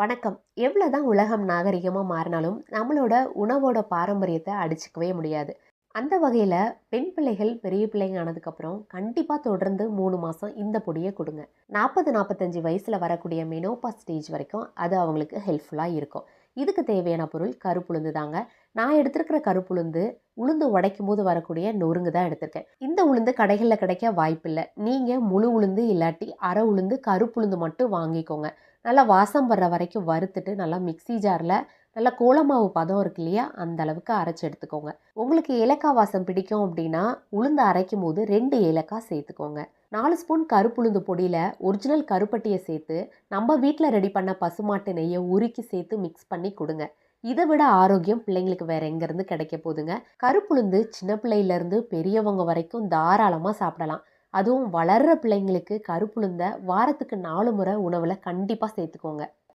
வணக்கம். எவ்வளோதான் உலகம் நாகரிகமா மாறினாலும், நம்மளோட உணவோட பாரம்பரியத்த அடிச்சுக்கவே முடியாது. அந்த வகையில பெண் பிள்ளைகள் பெரிய பிள்ளைங்க ஆனதுக்கப்புறம், கண்டிப்பா தொடர்ந்து 3 மாசம் இந்த பொடிய குடுங்க. 40, 45 வயசுல வரக்கூடிய மெனோபாஸ் ஸ்டேஜ் வரைக்கும் அது அவங்களுக்கு ஹெல்ப்ஃபுல்லா இருக்கும். இதுக்கு தேவையான பொருள் கருப்புளுந்து தாங்க. நான் எடுத்திருக்கிற கருப்புளுந்து, உளுந்து உடைக்கும்போது வரக்கூடிய நொறுங்கு தான் எடுத்திருக்கேன். இந்த உளுந்து கடைகள்ல கிடைக்க வாய்ப்பில்ல. நீங்க முழு உளுந்து இல்லாட்டி அரை உளுந்து, கருப்புளுந்து மட்டும் வாங்கிக்கோங்க. நல்லா வாசம் வர்ற வரைக்கும் வறுத்துட்டு, நல்லா மிக்ஸி ஜார்ல நல்லா கோலமாவு பதம் இருக்கு இல்லையா? அந்த அளவுக்கு அரைச்சு எடுத்துக்கோங்க. உங்களுக்கு ஏலக்காய் வாசம் பிடிக்கும் அப்படின்னா, உளுந்து அரைக்கும்போது 2 ஏலக்காய் சேர்த்துக்கோங்க. 4 ஸ்பூன் கருப்புளுந்து பொடியில ஒரிஜினல் கருப்பட்டிய சேர்த்து, நம்ம வீட்ல ரெடி பண்ண பசுமாட்டு நெய்ய உருக்கி சேர்த்து மிக்ஸ் பண்ணி குடுங்க. இத விட ஆரோக்கியம் பிள்ளைங்களுக்கு வேற எங்கேருந்து கிடைக்க போதுங்க? கருப்புளுந்து சின்ன பிள்ளையிலேருந்து பெரியவங்க வரைக்கும் தாராளமா சாப்பிடலாம். அதுவும் வளர்ற பிள்ளைங்களுக்கு கருப்புளுந்த வாரத்துக்கு 4 முறை உணவுல கண்டிப்பா சேர்த்துக்கோங்க.